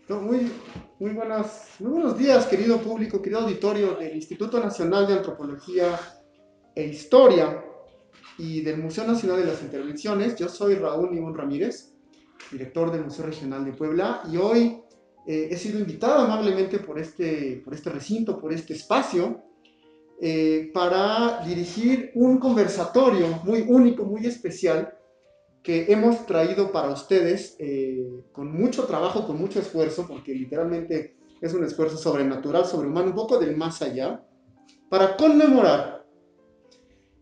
No, muy buenos días, querido público, querido auditorio del Instituto Nacional de Antropología e Historia y del Museo Nacional de las Intervenciones. Yo soy Raúl Nibón Ramírez, director del Museo Regional de Puebla, y hoy he sido invitado amablemente por este recinto, por este espacio, para dirigir un conversatorio muy único, muy especial, que hemos traído para ustedes con mucho trabajo, con mucho esfuerzo, porque literalmente es un esfuerzo sobrenatural, sobrehumano, un poco del más allá, para conmemorar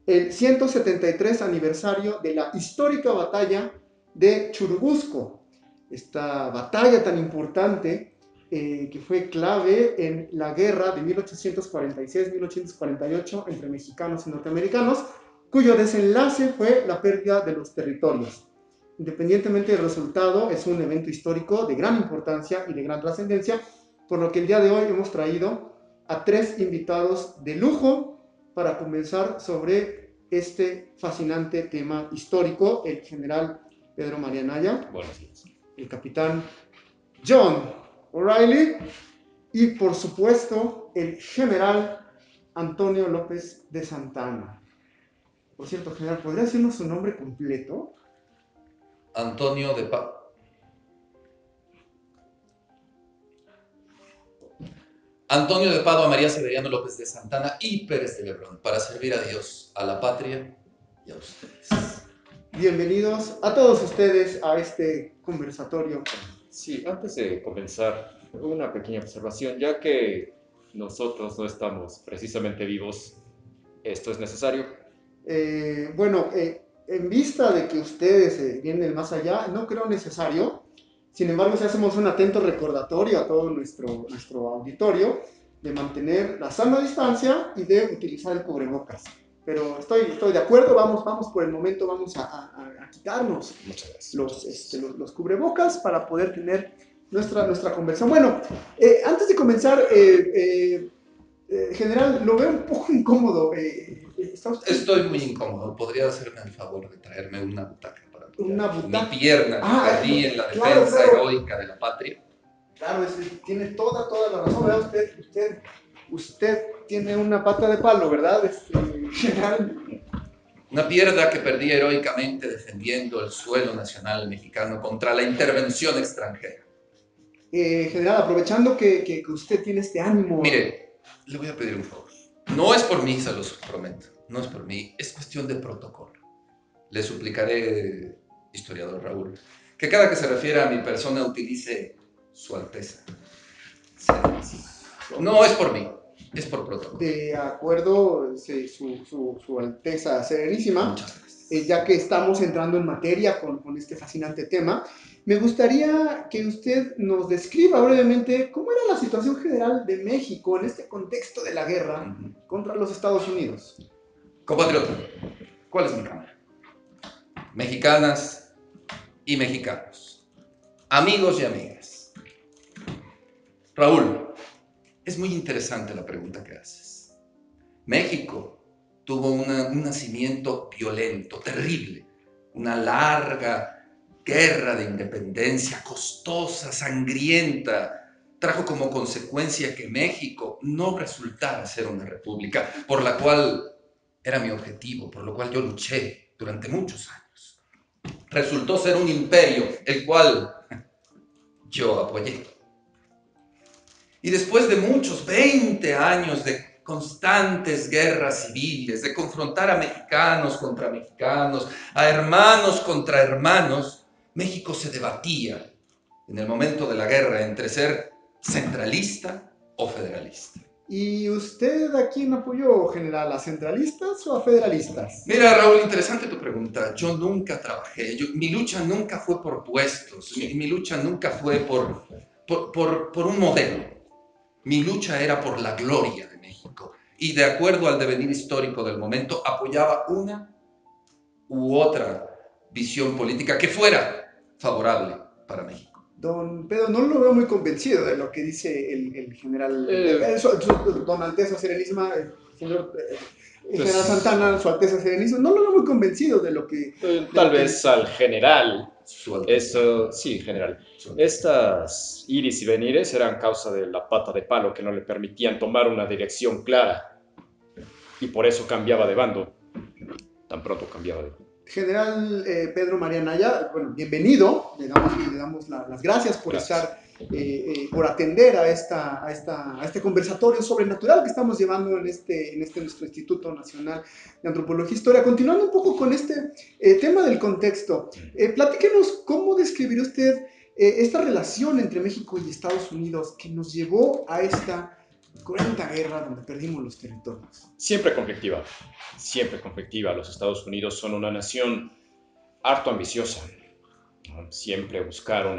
el 173 aniversario de la histórica batalla de Churubusco, esta batalla tan importante que fue clave en la guerra de 1846-1848 entre mexicanos y norteamericanos, cuyo desenlace fue la pérdida de los territorios. Independientemente del resultado, es un evento histórico de gran importancia y de gran trascendencia, por lo que el día de hoy hemos traído a tres invitados de lujo para conversar sobre este fascinante tema histórico: el general Pedro María Naya, Buenos días. el capitán John O'Reilly y, por supuesto, el general Antonio López de Santana. Por cierto, general, ¿podría decirnos su nombre completo? Antonio de, pa Antonio de Padua, María Severiano López de Santana y Pérez de Lebrón, para servir a Dios, a la patria y a ustedes. Bienvenidos a todos ustedes a este conversatorio. Sí, antes de comenzar, una pequeña observación, ya que nosotros no estamos precisamente vivos, ¿esto es necesario? En vista de que ustedes vienen del más allá, no creo necesario. Sin embargo, si hacemos un atento recordatorio a todo nuestro auditorio de mantener la sana distancia y de utilizar el cubrebocas. Pero estoy de acuerdo, vamos por el momento, vamos a quitarnos Muchas gracias. los cubrebocas para poder tener nuestra conversación. Bueno, antes de comenzar, general, lo veo un poco incómodo. Estoy muy incómodo. ¿Podría hacerme el favor de traerme una butaca para Una apoyar mi butaca. pierna que perdí en la Claro, defensa claro. heroica de la patria? Claro, tiene toda la razón, ¿verdad? Usted tiene una pata de palo, ¿verdad? General. Una pierna que perdí heroicamente defendiendo el suelo nacional mexicano contra la intervención extranjera. General, aprovechando que usted tiene este ánimo. Mire, le voy a pedir un favor. No es por mí, se los prometo. No es por mí, es cuestión de protocolo. Le suplicaré, historiador Raúl, que cada que se refiera a mi persona utilice Su Alteza. Serenísima. No es por mí, es por protocolo. De acuerdo, sí, su Alteza Serenísima. Muchas gracias. Ya que estamos entrando en materia con este fascinante tema, me gustaría que usted nos describa brevemente cómo era la situación general de México en este contexto de la guerra contra los Estados Unidos. Compatriota, ¿cuál es mi cámara? Mexicanas y mexicanos, amigos y amigas. Raúl, es muy interesante la pregunta que haces. México tuvo un nacimiento violento, terrible, una larga guerra de independencia, costosa, sangrienta. Trajo como consecuencia que México no resultara ser una república, por la cual era mi objetivo, por lo cual yo luché durante muchos años. Resultó ser un imperio, el cual yo apoyé. Y después de muchos, 20 años de constantes guerras civiles, de confrontar a mexicanos contra mexicanos, a hermanos contra hermanos, México se debatía en el momento de la guerra entre ser centralista o federalista. ¿Y usted a quién apoyó, general? ¿A centralistas o a federalistas? Mira, Raúl, interesante tu pregunta. Yo nunca trabajé, mi lucha nunca fue por puestos, mi lucha nunca fue por un modelo. Mi lucha era por la gloria de México y, de acuerdo al devenir histórico del momento, apoyaba una u otra visión política que fuera favorable para México. Don Pedro, no lo veo muy convencido de lo que dice el general, Don Alteza Serenísima, el señor general Santana, Su Alteza Serenísima, no lo veo muy convencido de lo que... Tal vez al general. Su Alteza. Eso, sí, general. Estas iris y venires eran causa de la pata de palo que no le permitían tomar una dirección clara. Y por eso cambiaba de bando. Tan pronto cambiaba de bando. General Pedro María Naya, bueno, bienvenido, le damos las gracias por estar, por atender a este conversatorio sobrenatural que estamos llevando en nuestro Instituto Nacional de Antropología e Historia. Continuando un poco con este tema del contexto, platíquenos cómo describiría usted esta relación entre México y Estados Unidos que nos llevó a esta cruenta guerra donde perdimos los territorios. Siempre conflictiva. Los Estados Unidos son una nación harto ambiciosa. Siempre buscaron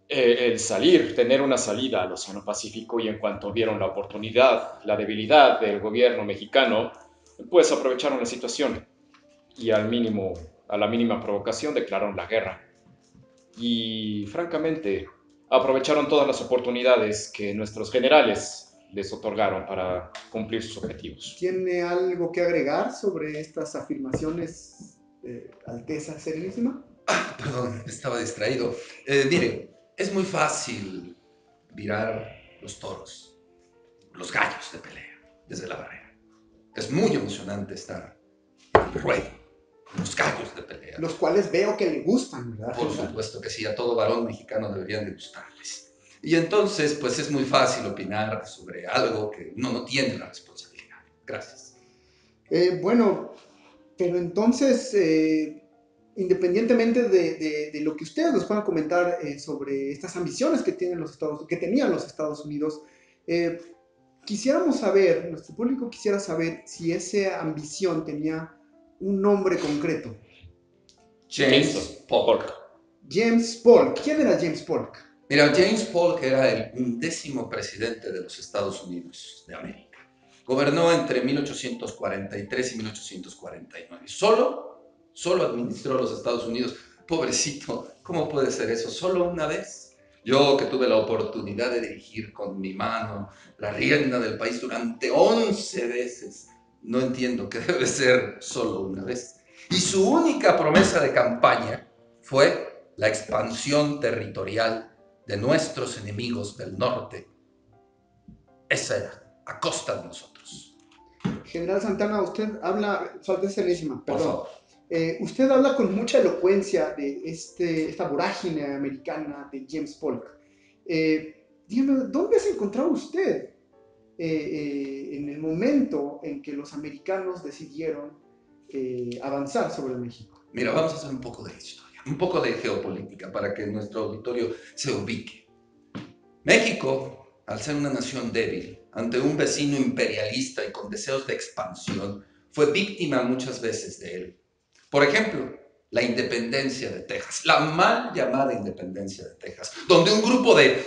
el salir, tener una salida al Océano Pacífico, y en cuanto vieron la oportunidad, la debilidad del gobierno mexicano, pues aprovecharon la situación y a la mínima provocación declararon la guerra. Y francamente, aprovecharon todas las oportunidades que nuestros generales les otorgaron para cumplir sus objetivos. ¿Tiene algo que agregar sobre estas afirmaciones, Alteza Serenísima? Perdón, estaba distraído. Mire, es muy fácil virar los toros, los gallos de pelea, desde la barrera. Es muy emocionante estar en el ruedo, los gallos de pelea. Los cuales veo que le gustan, ¿verdad? Por supuesto que sí, a todo varón mexicano deberían de gustarles. Y entonces, pues es muy fácil opinar sobre algo que uno no tiene la responsabilidad. Gracias. Bueno, pero entonces, independientemente de lo que ustedes nos puedan comentar sobre estas ambiciones que tenían los Estados Unidos, quisiéramos saber, nuestro público quisiera saber si esa ambición tenía un nombre concreto. James Polk. James Polk. ¿Quién era James Polk? Mira, James Polk era el 11º presidente de los Estados Unidos de América. Gobernó entre 1843 y 1849. Solo administró los Estados Unidos. Pobrecito, ¿cómo puede ser eso? ¿Solo una vez? Yo, que tuve la oportunidad de dirigir con mi mano la rienda del país durante 11 veces, no entiendo que debe ser solo una vez. Y su única promesa de campaña fue la expansión territorial de nuestros enemigos del norte. Esa era, a costa de nosotros. General Santana, usted habla, Su Alteza Serenísima, Por perdón. favor. Usted habla con mucha elocuencia de esta vorágine americana de James Polk. Dígame, ¿dónde se encontraba usted en el momento en que los americanos decidieron avanzar sobre México? Mira, vamos a hacer un poco de historia, un poco de geopolítica para que nuestro auditorio se ubique. México, al ser una nación débil, ante un vecino imperialista y con deseos de expansión, fue víctima muchas veces de él. Por ejemplo, la independencia de Texas, la mal llamada independencia de Texas, donde un grupo de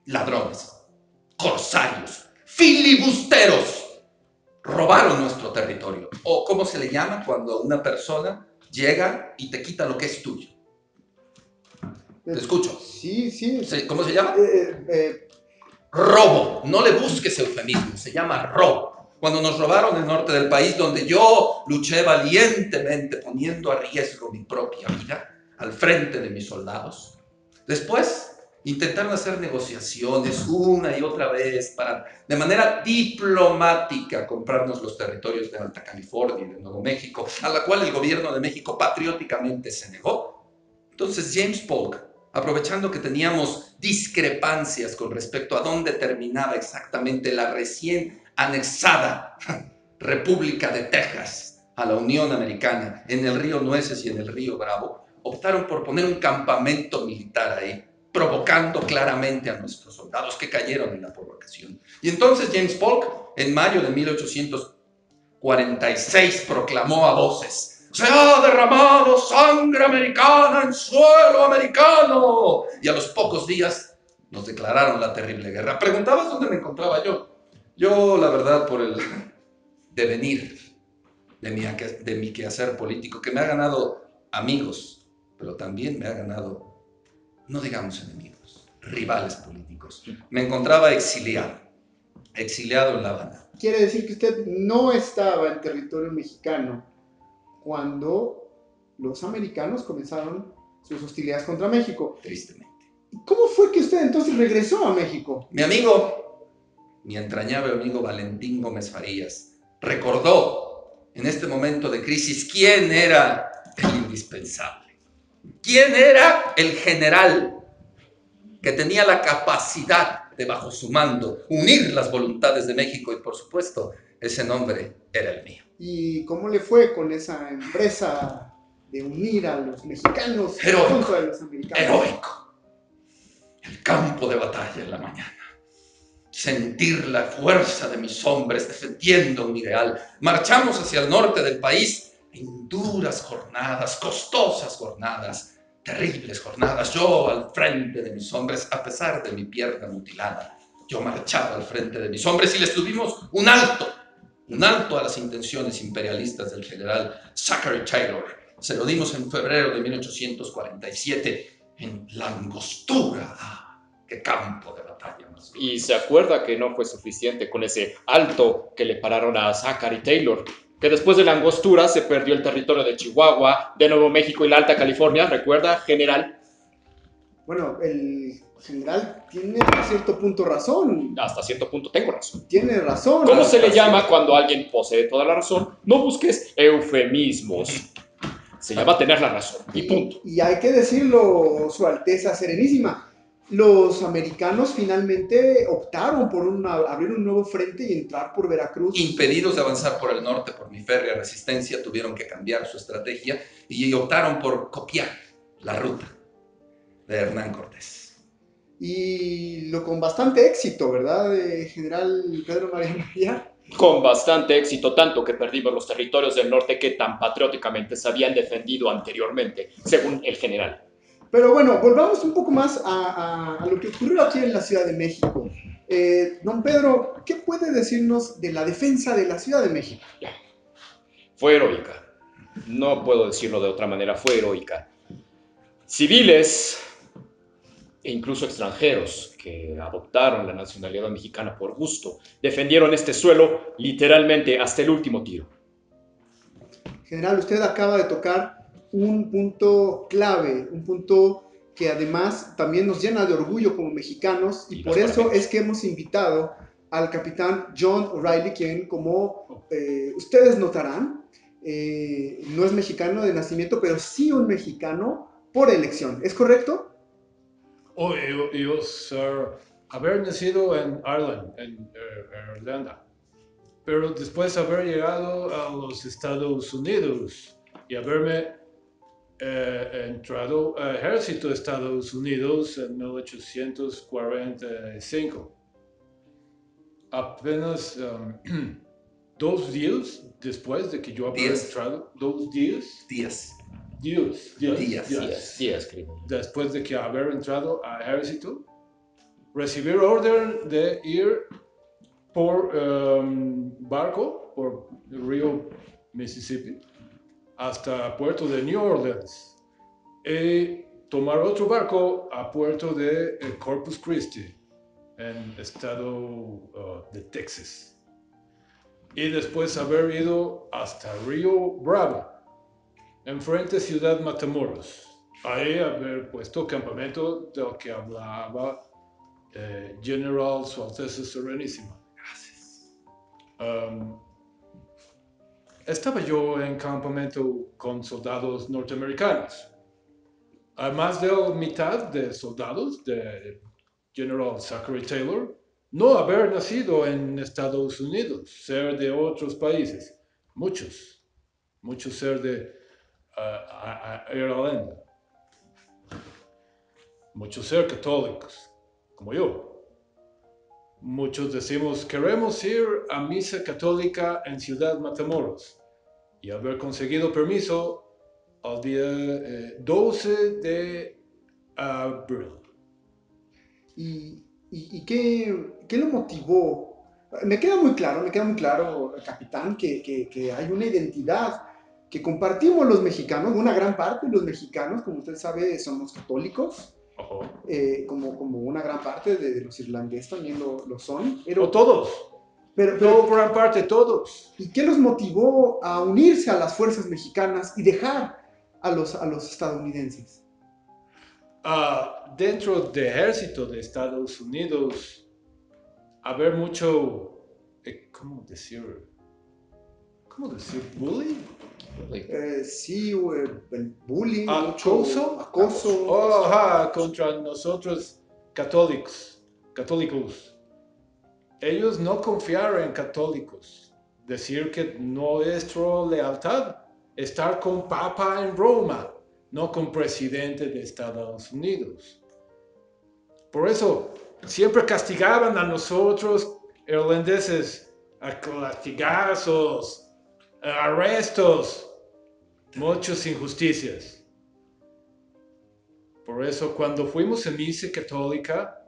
ladrones, corsarios, filibusteros robaron nuestro territorio. O ¿cómo se le llama cuando una persona llega y te quita lo que es tuyo? Te escucho. Sí. ¿Cómo se llama? Robo. No le busques eufemismo, se llama robo. Cuando nos robaron el norte del país, donde yo luché valientemente poniendo a riesgo mi propia vida al frente de mis soldados. Después intentaron hacer negociaciones una y otra vez para, de manera diplomática, comprarnos los territorios de Alta California y de Nuevo México, a la cual el gobierno de México patrióticamente se negó. Entonces James Polk, aprovechando que teníamos discrepancias con respecto a dónde terminaba exactamente la recién anexada República de Texas a la Unión Americana, en el río Nueces y en el río Bravo, optaron por poner un campamento militar ahí, provocando claramente a nuestros soldados que cayeron en la provocación. Y entonces James Polk, en mayo de 1846, proclamó a voces: ¡se ha derramado sangre americana en suelo americano! Y a los pocos días nos declararon la terrible guerra. ¿Preguntabas dónde me encontraba yo? Yo, la verdad, por el devenir de mi quehacer político, que me ha ganado amigos, pero también me ha ganado, no digamos enemigos, rivales políticos. Me encontraba exiliado en La Habana. Quiere decir que usted no estaba en territorio mexicano cuando los americanos comenzaron sus hostilidades contra México. Tristemente. ¿Cómo fue que usted entonces regresó a México? Mi entrañable amigo Valentín Gómez Farías, recordó en este momento de crisis quién era el indispensable, quién era el general que tenía la capacidad de, bajo su mando, unir las voluntades de México, y por supuesto, ese nombre era el mío. ¿Y cómo le fue con esa empresa de unir a los mexicanos contra los americanos? Heroico. El campo de batalla en la mañana. Sentir la fuerza de mis hombres defendiendo un ideal. Marchamos hacia el norte del país en duras jornadas, costosas jornadas, terribles jornadas. Yo al frente de mis hombres, a pesar de mi pierna mutilada, yo marchaba al frente de mis hombres y les tuvimos un alto a las intenciones imperialistas del general Zachary Taylor. Se lo dimos en febrero de 1847 en la Angostura. ¡Qué campo de batalla más! Y se acuerda que no fue suficiente con ese alto que le pararon a Zachary Taylor, que después de la Angostura se perdió el territorio de Chihuahua, de Nuevo México y la Alta California. ¿Recuerda, general? Bueno, el general tiene a cierto punto razón. Hasta cierto punto tengo razón. Tiene razón. ¿Cómo se le llama cuando alguien posee toda la razón? No busques eufemismos. Se llama tener la razón. Y punto. Y hay que decirlo, Su Alteza Serenísima. Los americanos finalmente optaron por abrir un nuevo frente y entrar por Veracruz. Impedidos de avanzar por el norte por mi férrea resistencia, tuvieron que cambiar su estrategia y optaron por copiar la ruta de Hernán Cortés. Y lo con bastante éxito, ¿verdad, general Pedro Mariano Aguilar? Con bastante éxito, tanto que perdimos los territorios del norte que tan patrióticamente se habían defendido anteriormente, según el general. Pero bueno, volvamos un poco más a lo que ocurrió aquí en la Ciudad de México. Don Pedro, ¿qué puede decirnos de la defensa de la Ciudad de México? Fue heroica. No puedo decirlo de otra manera, fue heroica. Civiles e incluso extranjeros que adoptaron la nacionalidad mexicana por gusto defendieron este suelo literalmente hasta el último tiro. General, usted acaba de tocar un punto clave, un punto que además también nos llena de orgullo como mexicanos, y por eso es que hemos invitado al capitán John O'Reilly, quien, como ustedes notarán, no es mexicano de nacimiento, pero sí un mexicano por elección. ¿Es correcto? Yo, sir, haber nacido en Ireland, en Irlanda, pero después haber llegado a los Estados Unidos y haberme entrado al ejército de Estados Unidos en 1845. Apenas 2 días después de que yo había entrado, 2 días. Días, después de que haber entrado al ejército, recibir orden de ir por barco, por el río Mississippi, hasta puerto de New Orleans, y tomar otro barco a puerto de Corpus Christi, en estado de Texas. Y después haber ido hasta Río Bravo, enfrente Ciudad Matamoros. Ahí haber puesto campamento del que hablaba General Su Alteza Serenísima. Gracias. Estaba yo en campamento con soldados norteamericanos. Más de la mitad de soldados de General Zachary Taylor no haber nacido en Estados Unidos, ser de otros países. Muchos ser de Irlanda. Muchos ser católicos, como yo. Muchos decimos, queremos ir a misa católica en Ciudad Matamoros, y haber conseguido permiso al día 12 de abril. ¿Y qué lo motivó? Me queda muy claro, capitán, que hay una identidad que compartimos los mexicanos, una gran parte de los mexicanos, como usted sabe, somos católicos, como una gran parte de los irlandeses también lo son. O todos. No, gran parte, todos. ¿Y qué los motivó a unirse a las fuerzas mexicanas y dejar a los estadounidenses? Dentro del ejército de Estados Unidos, haber mucho, ¿cómo decir? ¿Bullying? Sí, el bullying, ¿Acoso? Contra nosotros católicos. Ellos no confiaron en católicos. Decir que nuestra lealtad estar con Papa en Roma, no con presidente de Estados Unidos. Por eso siempre castigaban a nosotros, irlandeses, a latigazos, arrestos, muchas injusticias. Por eso cuando fuimos a misa católica,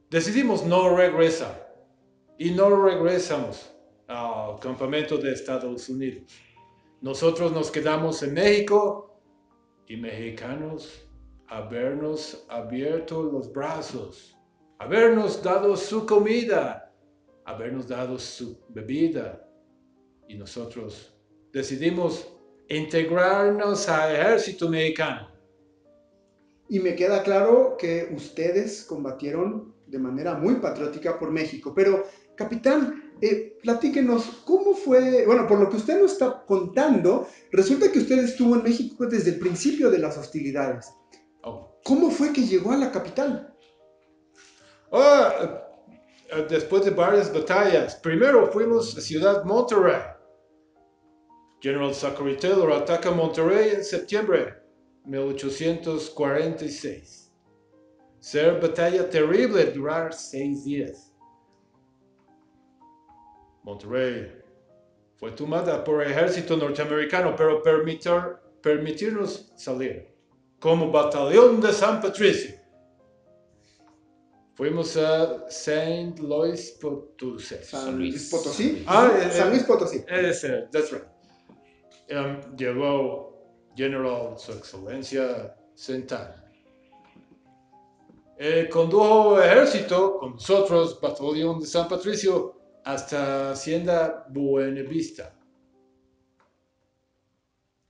decidimos no regresar y no regresamos al campamento de Estados Unidos. Nosotros nos quedamos en México y mexicanos habernos abierto los brazos, habernos dado su comida, habernos dado su bebida. Y nosotros decidimos integrarnos al ejército mexicano. Y me queda claro que ustedes combatieron de manera muy patriótica por México. Pero, capitán, platíquenos, ¿cómo fue? Bueno, por lo que usted nos está contando, resulta que usted estuvo en México desde el principio de las hostilidades. ¿Cómo fue que llegó a la capital? Después de varias batallas. Primero fuimos a Ciudad Monterrey. General Zachary Taylor ataca Monterrey en septiembre de 1846. Ser batalla terrible, durar 6 días. Monterrey fue tomada por el ejército norteamericano, pero permitirnos salir como batallón de San Patricio. Fuimos a San Luis Potosí. San Luis Potosí. San Luis Potosí. That's right. Llegó General Su Excelencia Santana. Condujo ejército con nosotros, batallón de San Patricio, hasta Hacienda Buenavista.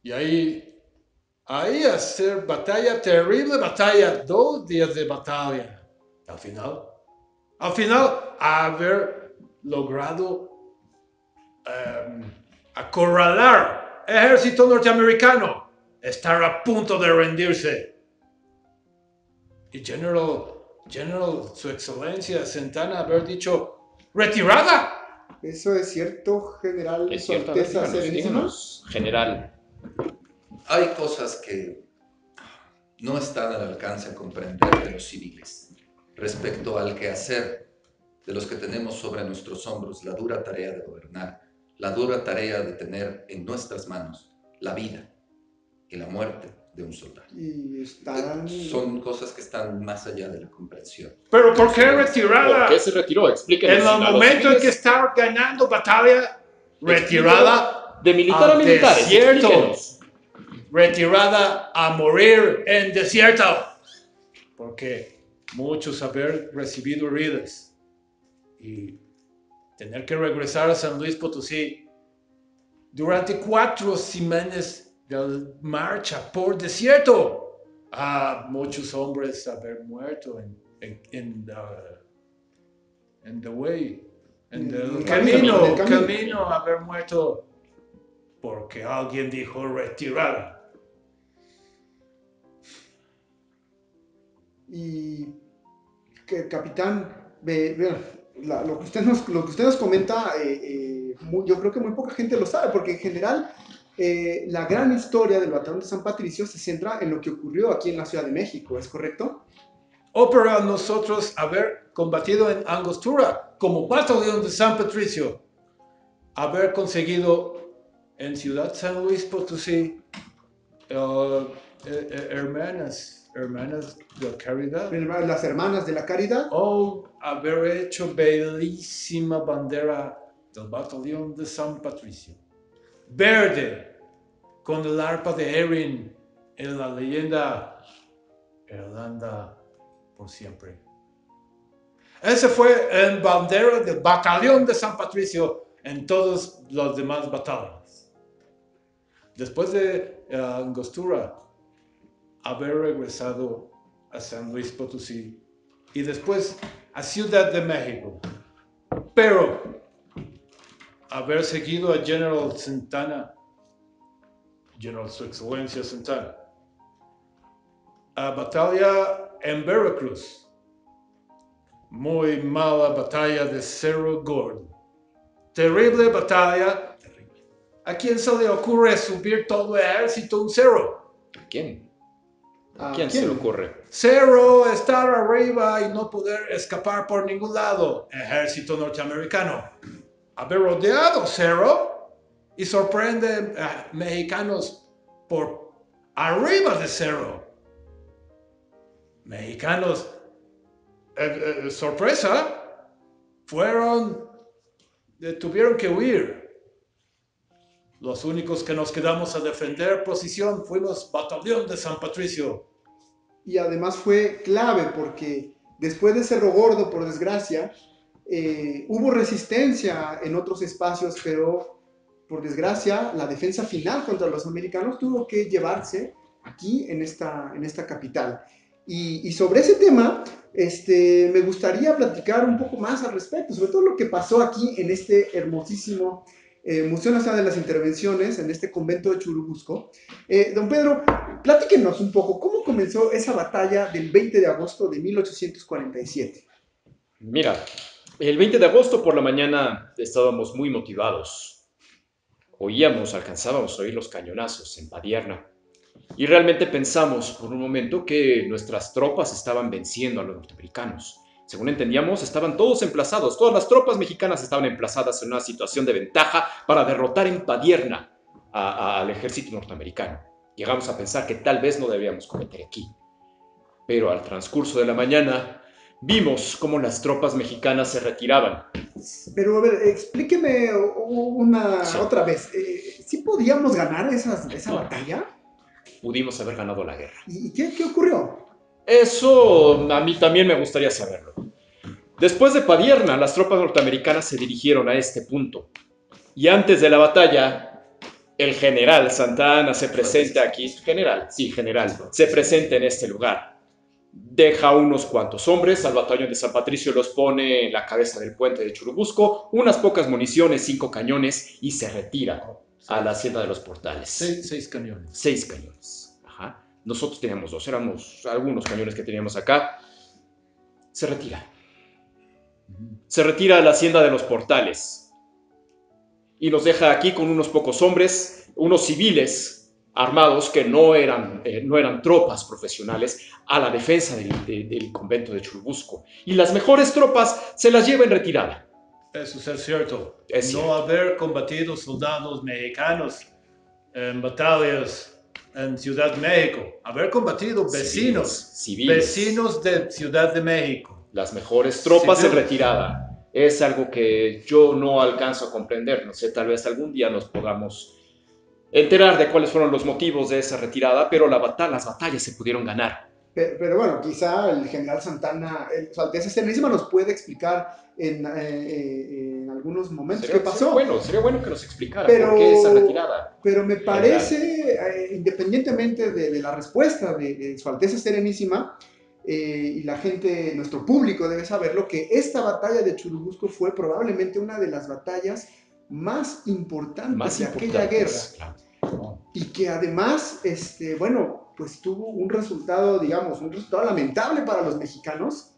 Y ahí hacer batalla, terrible batalla, 2 días de batalla. Al final, haber logrado acorralar ejército norteamericano, estar a punto de rendirse. Y General Su Excelencia Santana haber dicho, ¡retirada! ¿Eso es cierto, general? Es cierto, díganos, general. Hay cosas que no están al alcance a comprender de los civiles respecto al quehacer de los que tenemos sobre nuestros hombros la dura tarea de gobernar, la dura tarea de tener en nuestras manos la vida y la muerte de un soldado. Son cosas que están más allá de la comprensión. ¿Pero por qué retirada? ¿Por qué se retiró? Explíquenos. En el momento en que estaba ganando batalla, retirada de militar a militar. Desierto. Retirada a morir en desierto. Porque muchos haber recibido heridas y tener que regresar a San Luis Potosí durante 4 semanas de marcha por desierto. Muchos hombres haber muerto en el camino haber muerto porque alguien dijo retirada. Y capitán, lo que usted nos comenta, yo creo que muy poca gente lo sabe, porque en general la gran historia del batallón de San Patricio se centra en lo que ocurrió aquí en la Ciudad de México, ¿es correcto? Pero nosotros haber combatido en Angostura como batallón de San Patricio, haber conseguido en Ciudad San Luis Potosí hermanas de caridad. Las hermanas de la caridad. Haber hecho bellísima bandera del batallón de San Patricio. verde, con el arpa de Erin en la leyenda Irlanda por siempre. Ese fue el bandero del batallón de San Patricio en todas las demás batallas. Después de Angostura haber regresado a San Luis Potosí y después a Ciudad de México, pero haber seguido a General Santana, General Su Excelencia Santana, a batalla en Veracruz, muy mala batalla de Cerro Gordo, terrible batalla. ¿A quién se le ocurre subir todo el ejército a un cerro? ¿A quién? ¿A ¿A quién se le ocurre? Cerro, estar arriba y no poder escapar por ningún lado. Ejército norteamericano. Haber rodeado Cerro y sorprende a mexicanos por arriba de Cerro. Mexicanos, sorpresa, tuvieron que huir. Los únicos que nos quedamos a defender posición fuimos Batallón de San Patricio. Y además fue clave porque después de Cerro Gordo, por desgracia, hubo resistencia en otros espacios, pero por desgracia la defensa final contra los americanos tuvo que llevarse aquí en esta capital. Y sobre ese tema, me gustaría platicar un poco más al respecto, sobre todo lo que pasó aquí en este hermosísimo Museo Nacional de las Intervenciones, en este convento de Churubusco. Don Pedro, platíquenos un poco, ¿cómo comenzó esa batalla del 20 de agosto de 1847? Mira, el 20 de agosto por la mañana estábamos muy motivados. Alcanzábamos a oír los cañonazos en Padierna. Y realmente pensamos por un momento que nuestras tropas estaban venciendo a los norteamericanos. Según entendíamos, estaban todos emplazados, todas las tropas mexicanas estaban emplazadas en una situación de ventaja para derrotar en Padierna al ejército norteamericano. Llegamos a pensar que tal vez no debíamos cometer aquí. Pero al transcurso de la mañana vimos cómo las tropas mexicanas se retiraban. Pero, a ver, explíqueme otra vez. ¿Sí podíamos ganar esa batalla? Pudimos haber ganado la guerra. ¿Y qué ocurrió? Eso a mí también me gustaría saberlo. Después de Padierna, las tropas norteamericanas se dirigieron a este punto. Y antes de la batalla, el general Santa Anna se presenta aquí. General, se presenta en este lugar. Deja unos cuantos hombres al batallón de San Patricio, los pone en la cabeza del puente de Churubusco, unas pocas municiones, 5 cañones, y se retira a la hacienda de los Portales. 6 cañones. 6 cañones. Ajá. Nosotros teníamos 2, éramos algunos cañones que teníamos acá. Se retira. Se retira a la hacienda de los Portales. Y nos deja aquí con unos pocos hombres, unos civiles armados que no eran tropas profesionales, a la defensa del convento de Churubusco. Y las mejores tropas se las lleva en retirada. Eso es cierto. Es cierto. No haber combatido soldados mexicanos en batallas en Ciudad de México. Haber combatido Civiles. Vecinos de Ciudad de México. Las mejores tropas en Civiles. retirada. Es algo que yo no alcanzo a comprender. No sé, tal vez algún día nos podamos enterar de cuáles fueron los motivos de esa retirada, pero las batallas se pudieron ganar. Pero bueno, quizá el general Santana, Su Alteza Serenísima, nos puede explicar en algunos momentos qué pasó. Sería bueno que nos explicara por qué esa retirada. Pero me parece, independientemente de la respuesta de Su Alteza Serenísima, y la gente, nuestro público debe saberlo, que esta batalla de Churubusco fue probablemente una de las batallas más importantes de aquella guerra. Claro. Y que además, pues tuvo un resultado lamentable para los mexicanos.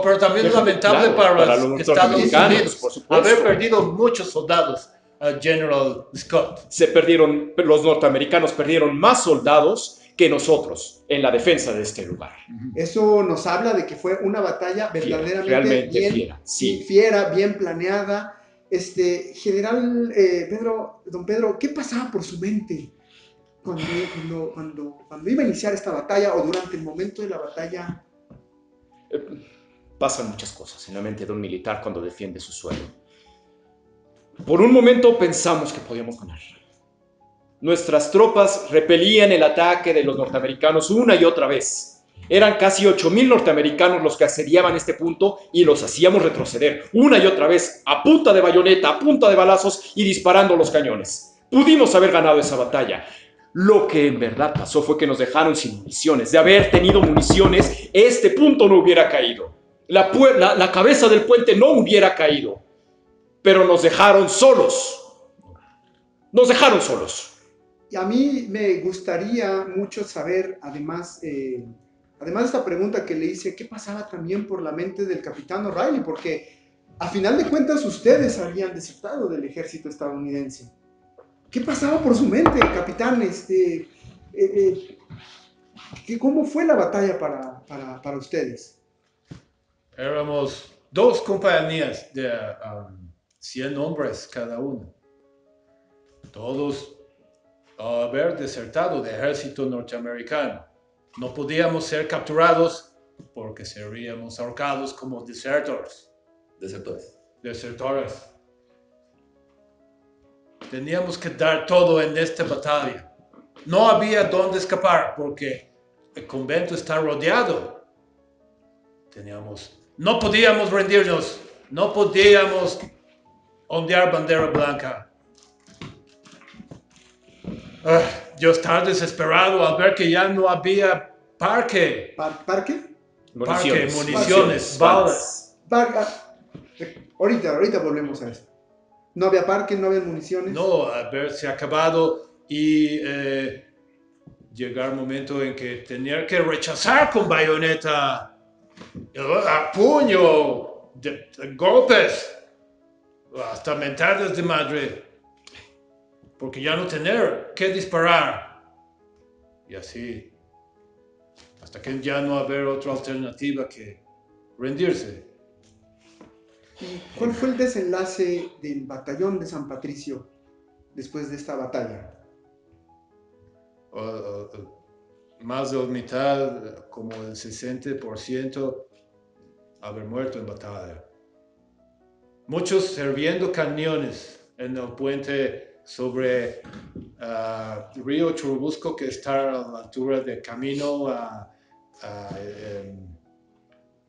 Pero también lamentable para los Estados Unidos, por supuesto. haber perdido muchos soldados a General Scott. Los norteamericanos perdieron más soldados que nosotros en la defensa de este lugar. Eso nos habla de que fue una batalla verdaderamente realmente fiera, bien planeada. General don Pedro, ¿qué pasaba por su mente cuando iba a iniciar esta batalla o durante el momento de la batalla? Pasan muchas cosas en la mente de un militar cuando defiende su suelo. Por un momento pensamos que podíamos ganar. Nuestras tropas repelían el ataque de los norteamericanos una y otra vez. Eran casi 8,000 norteamericanos los que asediaban este punto y los hacíamos retroceder una y otra vez a punta de bayoneta, a punta de balazos y disparando los cañones. Pudimos haber ganado esa batalla. Lo que en verdad pasó fue que nos dejaron sin municiones. De haber tenido municiones, este punto no hubiera caído. La cabeza del puente no hubiera caído. Pero nos dejaron solos. Nos dejaron solos. Y a mí me gustaría mucho saber, además de esta pregunta que le hice, ¿qué pasaba también por la mente del capitán O'Reilly? Porque a final de cuentas ustedes habían desertado del ejército estadounidense. ¿Qué pasaba por su mente, capitán? ¿Cómo fue la batalla para ustedes? Éramos 2 compañías de 100 hombres cada una. Todos haber desertado del ejército norteamericano. No podíamos ser capturados porque seríamos ahorcados como desertores. Desertores. Teníamos que dar todo en esta batalla. No había dónde escapar porque el convento está rodeado. No podíamos rendirnos, no podíamos ondear bandera blanca. Yo estaba desesperado al ver que ya no había parque. ¿Parque? Municiones. Balas. Ahorita volvemos a eso. ¿No había parque, no había municiones? No, haberse acabado y llegar el momento en que tenía que rechazar con bayoneta, a puño, de golpes, hasta mentadas de madre, porque ya no tener que disparar. Y así, hasta que ya no haber otra alternativa que rendirse. ¿Y cuál fue el desenlace del batallón de San Patricio después de esta batalla? Más de la mitad, como el 60%, haber muerto en batalla. Muchos sirviendo cañones en el puente sobre río Churubusco, que está a la altura del camino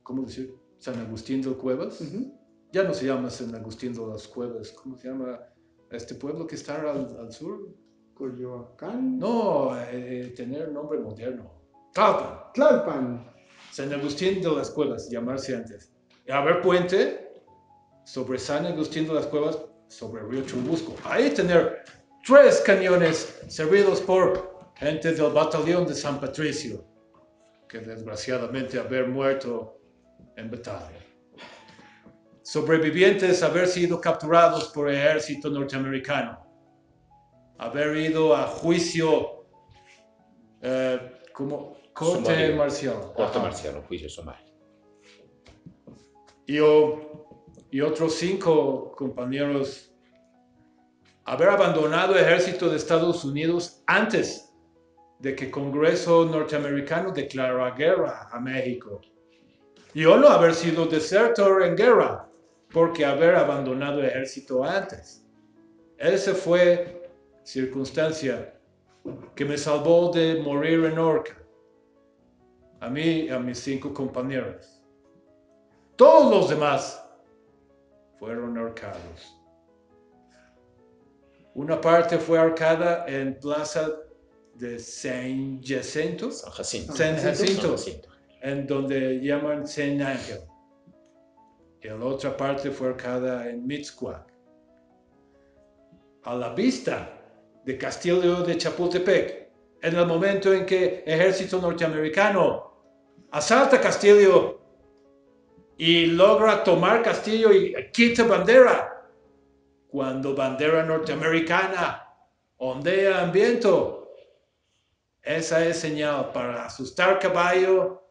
¿cómo decir? San Agustín de las Cuevas. Uh-huh. Ya no se llama San Agustín de las Cuevas. ¿Cómo se llama este pueblo que está al sur? ¿Coyoacán? No, tener nombre moderno. Tlalpan. Tlalpan. San Agustín de las Cuevas, llamarse antes. Haber puente sobre San Agustín de las Cuevas, sobre el río Churubusco. Ahí tener 3 cañones servidos por gente del batallón de San Patricio, que desgraciadamente haber muerto en batalla. Sobrevivientes haber sido capturados por el ejército norteamericano. Haber ido a juicio como corte marcial. Corte marcial, juicio sumario. Y otros 5 compañeros haber abandonado el ejército de Estados Unidos antes de que el Congreso norteamericano declarara guerra a México. Yo no haber sido desertor en guerra porque haber abandonado el ejército antes. Esa fue circunstancia que me salvó de morir en horca. A mí y a mis 5 compañeros. Todos los demás fueron ahorcados. Una parte fue ahorcada en Plaza de San Jacinto. San Jacinto. En donde llaman San Ángel. Y la otra parte fue ahorcada en Mixcoac. A la vista de Castillo de Chapultepec, en el momento en que el ejército norteamericano asalta Castillo y logra tomar Castillo y quita bandera, cuando bandera norteamericana ondea en viento, esa es señal para asustar caballo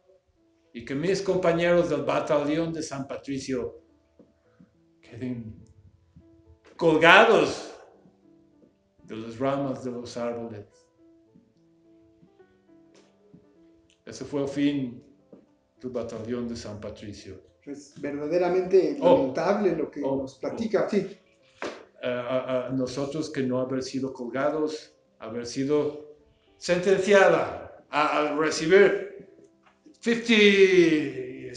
y que mis compañeros del batallón de San Patricio queden colgados de las ramas de los árboles. Ese fue el fin del batallón de San Patricio. Es verdaderamente lamentable lo que nos platica. Sí. a nosotros que no haber sido colgados, haber sido sentenciada a recibir 50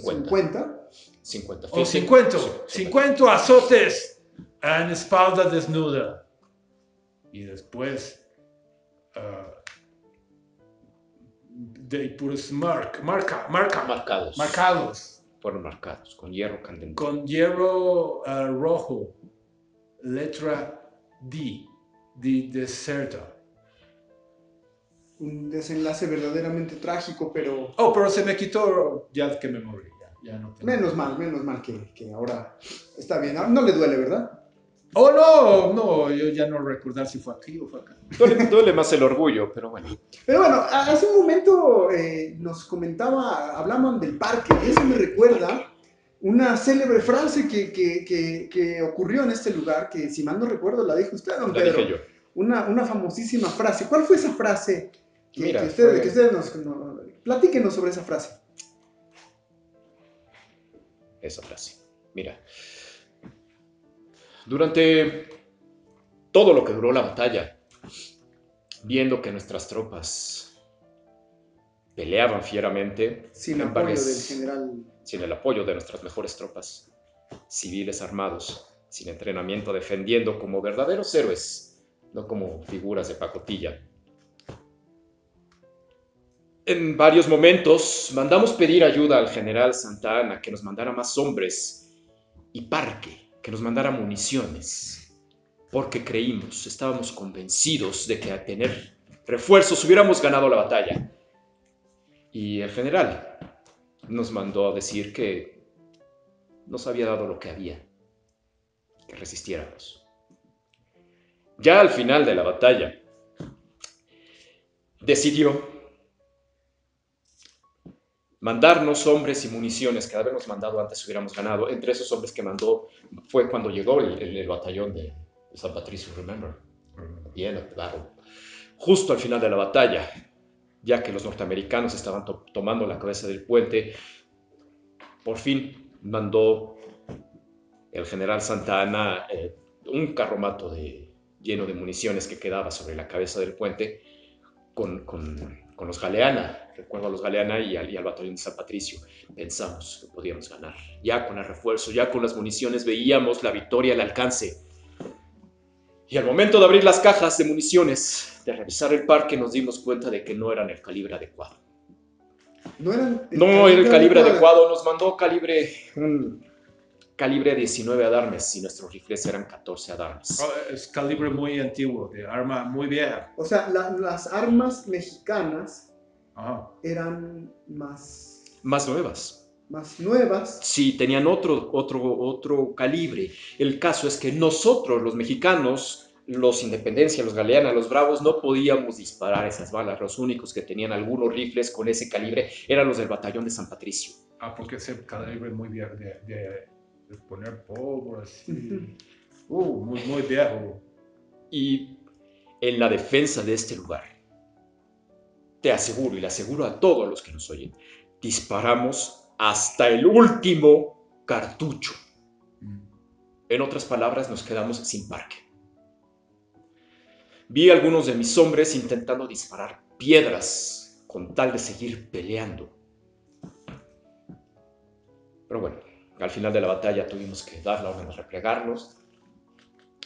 50. 50. o Sí, 50, sí, 50 azotes en espalda desnuda. Y después they put us marcados Fueron marcados con hierro candente. con hierro rojo, letra D, de deserta. Un desenlace verdaderamente trágico, pero Oh, pero se me quitó ya que me morí. Ya no tengo. menos mal que ahora está bien. No le duele, ¿verdad? Oh, no, yo ya no recordar si fue aquí o fue acá. Duele más el orgullo, pero bueno. Pero bueno, hace un momento nos hablaban del parque, y eso me recuerda una célebre frase que ocurrió en este lugar, que si mal no recuerdo la dijo usted, don La Pedro. dije yo. Una famosísima frase. ¿Cuál fue esa frase Mira, que usted nos... Platíquenos sobre esa frase. Esa frase. Mira, durante todo lo que duró la batalla, viendo que nuestras tropas peleaban fieramente, Sin en apoyo varias- del general. sin el apoyo de nuestras mejores tropas, civiles armados, sin entrenamiento, defendiendo como verdaderos héroes, no como figuras de pacotilla. En varios momentos mandamos pedir ayuda al general Santa Anna que nos mandara más hombres y parque, que nos mandara municiones, porque creímos, estábamos convencidos de que al tener refuerzos hubiéramos ganado la batalla. Y el general nos mandó a decir que nos había dado lo que había, que resistiéramos. Ya al final de la batalla, decidió mandarnos hombres y municiones que de habernos mandado antes hubiéramos ganado. Entre esos hombres que mandó fue cuando llegó el batallón de San Patricio, remember? Bien, claro. Justo al final de la batalla, ya que los norteamericanos estaban tomando la cabeza del puente, por fin mandó el general Santa Anna un carromato lleno de municiones que quedaba sobre la cabeza del puente con los Galeana. Recuerdo a los Galeana y al batallón de San Patricio. Pensamos que podíamos ganar. Ya con el refuerzo, ya con las municiones, veíamos la victoria al alcance. Y al momento de abrir las cajas de municiones, de revisar el parque, nos dimos cuenta de que no eran el calibre adecuado. No era el calibre adecuado. Nos mandó un calibre 19 adarmes y nuestros rifles eran 14 adarmes. Oh, es calibre muy antiguo, de arma muy vieja. O sea, las armas mexicanas Ajá. eran más nuevas. Más nuevas. Sí, tenían otro calibre. El caso es que nosotros, los mexicanos, los Independencia, los Galeana, los Bravos, no podíamos disparar esas balas. Los únicos que tenían algunos rifles con ese calibre eran los del batallón de San Patricio. Ah, porque ese calibre muy viejo de poner pólvora así. Muy viejo. Y en la defensa de este lugar, te aseguro, y le aseguro a todos los que nos oyen, disparamos hasta el último cartucho. En otras palabras, nos quedamos sin parque. Vi a algunos de mis hombres intentando disparar piedras con tal de seguir peleando. Pero bueno, al final de la batalla tuvimos que dar la orden de replegarnos.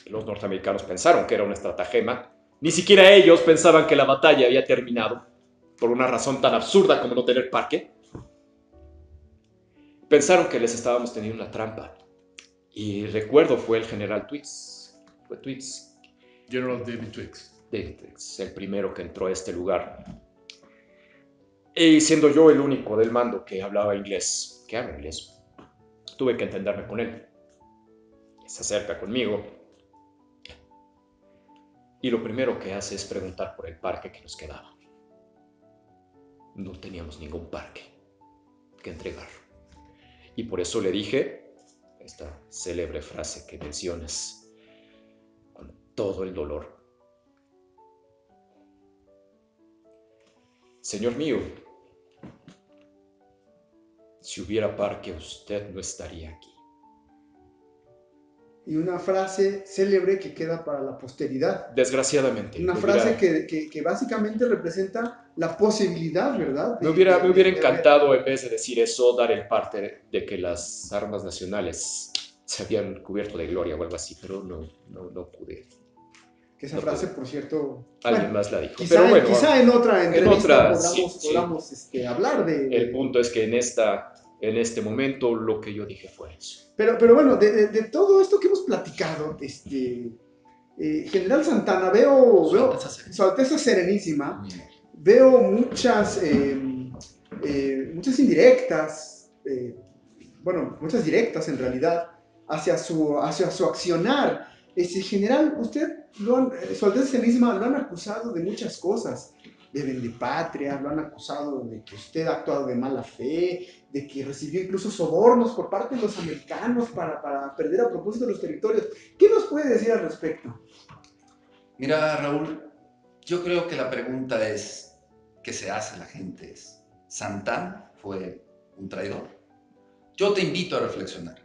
Los norteamericanos pensaron que era una estratagema. Ni siquiera ellos pensaban que la batalla había terminado, por una razón tan absurda como no tener parque. Pensaron que les estábamos teniendo una trampa. Y recuerdo fue el general Twiggs. Fue Twiggs. General David Twiggs. David Twiggs, el primero que entró a este lugar. Y siendo yo el único del mando que hablaba inglés, que habla inglés, tuve que entenderme con él. Se acerca conmigo. Y lo primero que hace es preguntar por el parque que nos quedaba. No teníamos ningún parque que entregar. Y por eso le dije esta célebre frase que mencionas con todo el dolor. Señor mío, si hubiera parque, usted no estaría aquí. y una frase célebre que queda para la posteridad. Desgraciadamente. Una frase que básicamente representa la posibilidad, ¿verdad? Me hubiera de encantado, en vez de decir eso, dar el parte de que las armas nacionales se habían cubierto de gloria o algo así, pero no pude. que esa No frase, pude. por cierto, Alguien bueno, más la dijo. quizá, Pero bueno, quizá en otra entrevista sí, podamos hablar el punto es que en este momento lo que yo dije fue eso. Pero bueno, de todo esto que hemos platicado, General Santana, Su Alteza Serenísima, veo muchas indirectas, muchas directas en realidad, hacia su accionar. General, Su Alteza Serenísima lo han acusado de muchas cosas, de vendepatria, lo han acusado de que usted ha actuado de mala fe, de que recibió incluso sobornos por parte de los americanos para perder a propósito los territorios. ¿Qué nos puede decir al respecto? Mira, Raúl, yo creo que la pregunta que se hace la gente es, ¿Santana fue un traidor? Yo te invito a reflexionar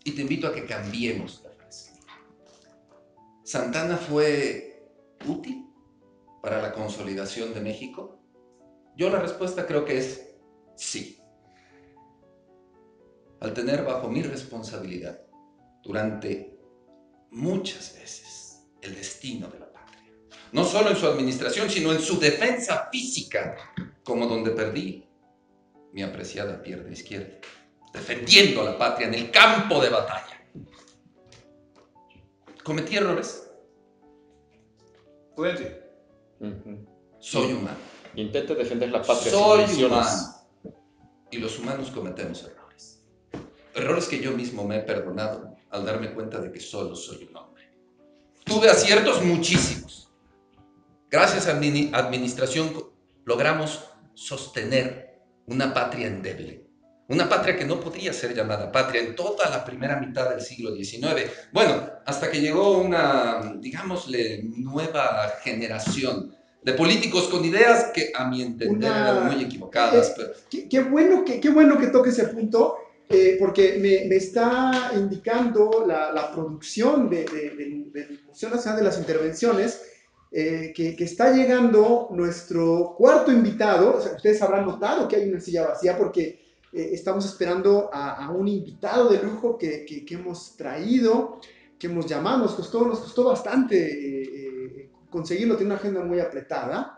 y te invito a que cambiemos la frase. ¿Santana fue útil para la consolidación de México? Yo la respuesta creo que es sí. Al tener bajo mi responsabilidad durante muchas veces el destino de la patria, no solo en su administración, sino en su defensa física, como donde perdí mi apreciada pierna izquierda, defendiendo a la patria en el campo de batalla. ¿Cometí errores? Plenty. Soy humano. Intenta defender la patria Soy sin humano. divisiones. Y los humanos cometemos errores. Errores que yo mismo me he perdonado al darme cuenta de que solo soy un hombre. Tuve aciertos muchísimos. Gracias a mi administración logramos sostener una patria endeble. Una patria que no podía ser llamada patria en toda la primera mitad del siglo XIX. Bueno, hasta que llegó una, digámosle, nueva generación de políticos con ideas que a mi entender eran muy equivocadas. Pero... Qué bueno que toque ese punto, porque me está indicando la producción de Museo Nacional de las Intervenciones, que está llegando nuestro cuarto invitado. O sea, ustedes habrán notado que hay una silla vacía porque estamos esperando a un invitado de lujo que hemos traído, que hemos llamado. Nos costó bastante conseguirlo, tiene una agenda muy apretada.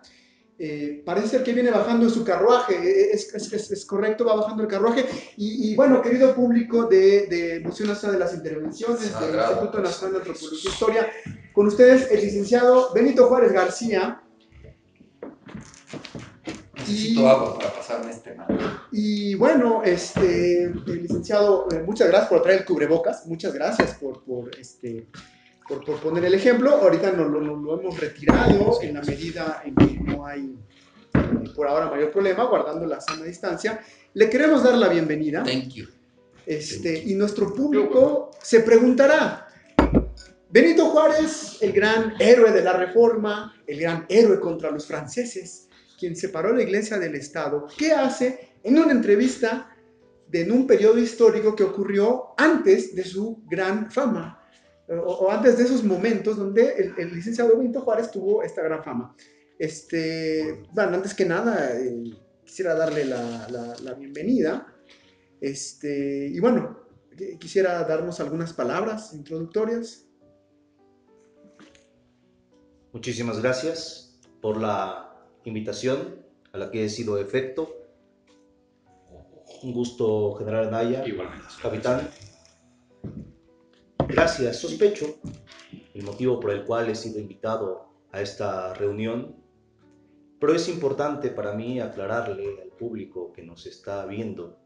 Parece ser que viene bajando en su carruaje, es correcto, va bajando el carruaje. Y bueno, querido público de Museo Nacional de las Intervenciones, del Instituto Nacional de Antropología e Historia, con ustedes el licenciado Benito Juárez García. Necesito agua para pasarme este mal. Y bueno, el licenciado, muchas gracias por traer el cubrebocas, muchas gracias por poner el ejemplo. Ahorita lo hemos retirado en la medida en que no hay por ahora mayor problema, guardando la sana distancia. Le queremos dar la bienvenida. Thank you. Y nuestro público se preguntará, Benito Juárez, el gran héroe de la Reforma, el gran héroe contra los franceses, quien separó la Iglesia del Estado, ¿qué hace en una entrevista en un periodo histórico que ocurrió antes de su gran fama? O antes de esos momentos donde el licenciado Benito Juárez tuvo esta gran fama. Bueno, antes que nada, quisiera darle la bienvenida. Y bueno, quisiera darnos algunas palabras introductorias. Muchísimas gracias por la invitación a la que he sido efecto. Un gusto, General Anaya. Igualmente. Capitán. Gracias. Sospecho el motivo por el cual he sido invitado a esta reunión, pero es importante para mí aclararle al público que nos está viendo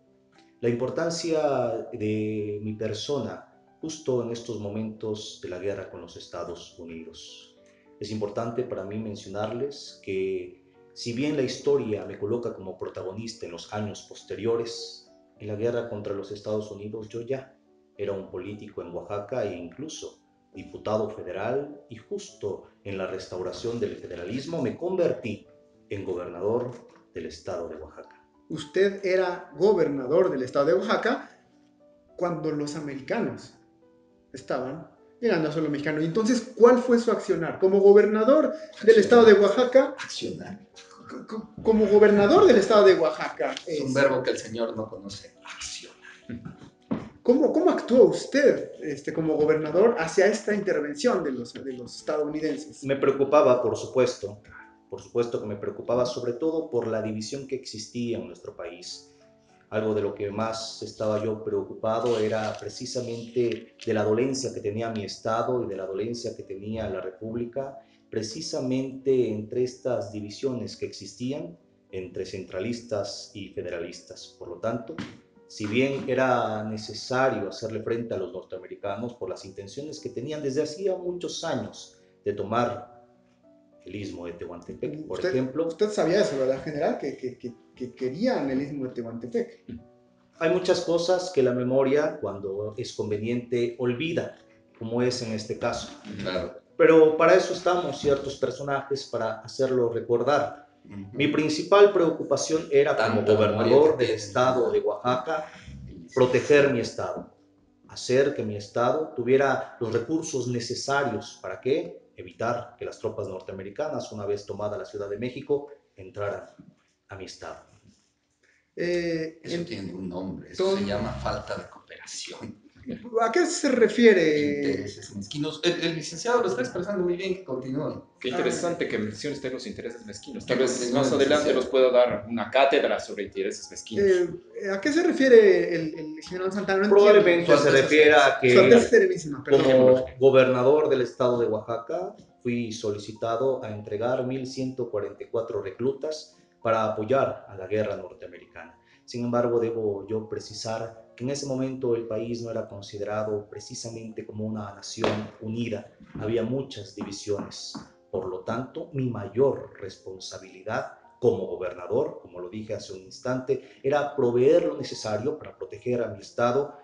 la importancia de mi persona justo en estos momentos de la guerra con los Estados Unidos. Es importante para mí mencionarles que si bien la historia me coloca como protagonista en los años posteriores, en la guerra contra los Estados Unidos yo ya era un político en Oaxaca e incluso diputado federal, y justo en la restauración del federalismo me convertí en gobernador del estado de Oaxaca. Usted era gobernador del estado de Oaxaca cuando los americanos estaban llegando a suelo mexicano. Y entonces, ¿cuál fue su accionar? Como gobernador del estado de Oaxaca, Accionar. como gobernador del estado de Oaxaca, Es un verbo que el señor no conoce. Accionar. ¿cómo actuó usted como gobernador hacia esta intervención de los estadounidenses? Me preocupaba, por supuesto que me preocupaba sobre todo por la división que existía en nuestro país. Algo de lo que más estaba yo preocupado era precisamente de la dolencia que tenía mi estado y de la dolencia que tenía la República, precisamente entre estas divisiones que existían entre centralistas y federalistas. Por lo tanto, si bien era necesario hacerle frente a los norteamericanos por las intenciones que tenían desde hacía muchos años de tomar el istmo de Tehuantepec, por ejemplo. Usted sabía eso, ¿verdad, general? Que querían el istmo de Tehuantepec. Hay muchas cosas que la memoria, cuando es conveniente, olvida, como es en este caso. Claro. Pero para eso estamos ciertos personajes, para hacerlo recordar. Mi principal preocupación era, como gobernador del estado de Oaxaca, proteger mi estado, hacer que mi estado tuviera los recursos necesarios para que evitar que las tropas norteamericanas, una vez tomada la Ciudad de México, entraran a mi estado. Eso tiene un nombre, eso se llama falta de cooperación. ¿A qué se refiere? Intereses mezquinos. El licenciado lo está expresando muy bien, que continúe. Qué interesante que mencione usted los intereses mezquinos. Tal Que vez continúe, más adelante licenciado. nos pueda dar una cátedra sobre intereses mezquinos. ¿A qué se refiere el general Santana? No Probablemente entiendo. se refiera a Su que, Alteza Serenísima, perdón. como gobernador del estado de Oaxaca, fui solicitado a entregar 1,144 reclutas para apoyar a la guerra norteamericana. Sin embargo, debo yo precisar que en ese momento el país no era considerado precisamente como una nación unida. Había muchas divisiones. Por lo tanto, mi mayor responsabilidad como gobernador, como lo dije hace un instante, era proveer lo necesario para proteger a mi estado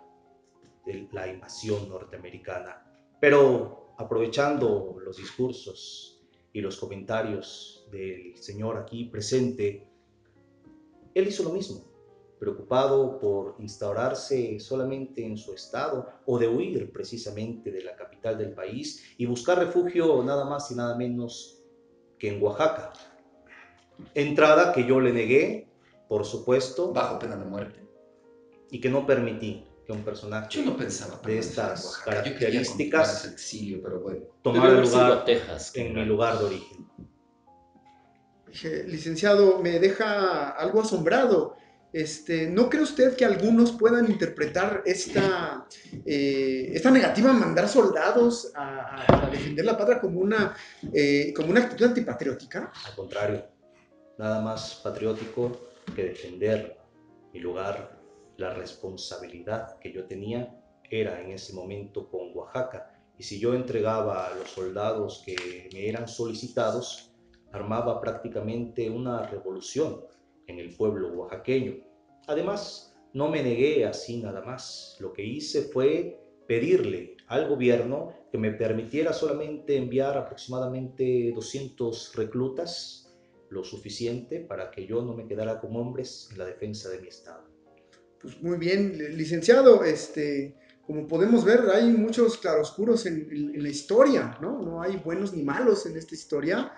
de la invasión norteamericana. Pero aprovechando los discursos y los comentarios del señor aquí presente, él hizo lo mismo, preocupado por instaurarse solamente en su estado o de huir precisamente de la capital del país y buscar refugio nada más y nada menos que en Oaxaca. Entrada que yo le negué, por supuesto, Bajo pena de muerte. y que no permití que un personaje Yo no pensaba de estas Yo quería continuar características ese exilio, pero bueno. tomara Debió haber sido lugar a Texas, en mi general. lugar de origen. Licenciado, me deja algo asombrado. ¿No cree usted que algunos puedan interpretar esta negativa a mandar soldados a defender la patria como una actitud antipatriótica? Al contrario, nada más patriótico que defender mi lugar. La responsabilidad que yo tenía era en ese momento con Oaxaca, y si yo entregaba a los soldados que me eran solicitados, armaba prácticamente una revolución en el pueblo oaxaqueño. Además, no me negué así nada más. Lo que hice fue pedirle al gobierno que me permitiera solamente enviar aproximadamente 200 reclutas, lo suficiente para que yo no me quedara con hombres en la defensa de mi estado. Pues muy bien, licenciado, como podemos ver, hay muchos claroscuros en la historia, ¿no? No hay buenos ni malos en esta historia.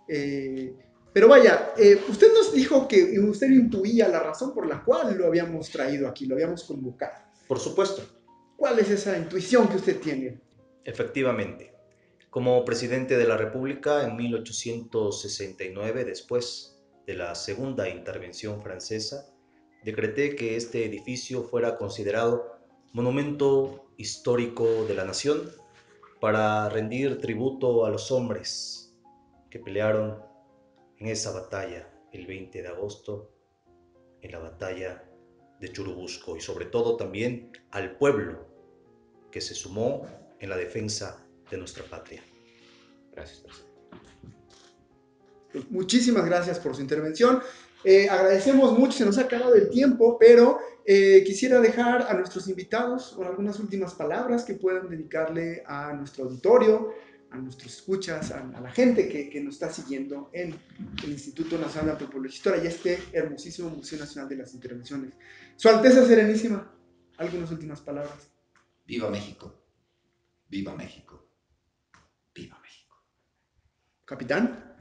Pero vaya, usted nos dijo que usted intuía la razón por la cual lo habíamos traído aquí, lo habíamos convocado. Por supuesto. ¿Cuál es esa intuición que usted tiene? Efectivamente. Como presidente de la República en 1869, después de la segunda intervención francesa, decreté que este edificio fuera considerado monumento histórico de la nación para rendir tributo a los hombres que pelearon en esa batalla el 20 de agosto, en la batalla de Churubusco, y sobre todo también al pueblo que se sumó en la defensa de nuestra patria. Gracias, presidente. Pues muchísimas gracias por su intervención. Agradecemos mucho, se nos ha acabado el tiempo, pero quisiera dejar a nuestros invitados con algunas últimas palabras que puedan dedicarle a nuestro auditorio, a nuestros escuchas, a la gente que nos está siguiendo en el Instituto Nacional de Antropología e Historia y este hermosísimo Museo Nacional de las Intervenciones. Su Alteza Serenísima, algunas últimas palabras. Viva México. Viva México. Viva México. Capitán.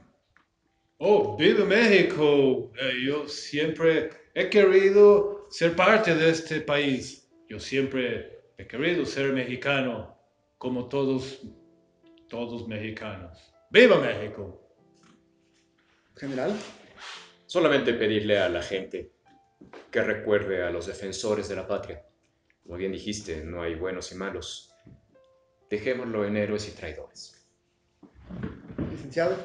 Oh, viva México. Yo siempre he querido ser parte de este país. Yo siempre he querido ser mexicano, como todos mexicanos. ¡Viva México! General. Solamente pedirle a la gente que recuerde a los defensores de la patria. Como bien dijiste, no hay buenos y malos. Dejémoslo en héroes y traidores. Licenciado.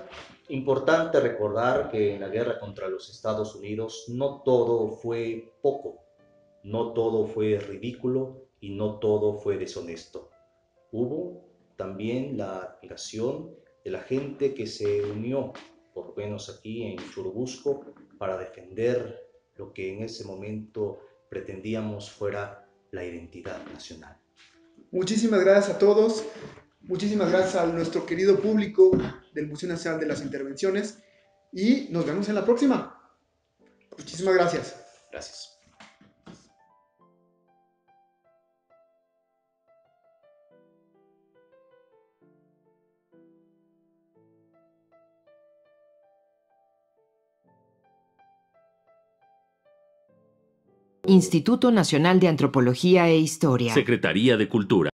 Importante recordar que en la guerra contra los Estados Unidos no todo fue poco, no todo fue ridículo y no todo fue deshonesto. Hubo también la admiración de la gente que se unió, por lo menos aquí en Churubusco, para defender lo que en ese momento pretendíamos fuera la identidad nacional. Muchísimas gracias a todos. Muchísimas gracias a nuestro querido público del Museo Nacional de las Intervenciones y nos vemos en la próxima. Muchísimas gracias. Gracias. Instituto Nacional de Antropología e Historia. Secretaría de Cultura.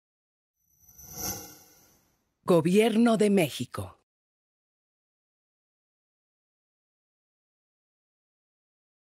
Gobierno de México.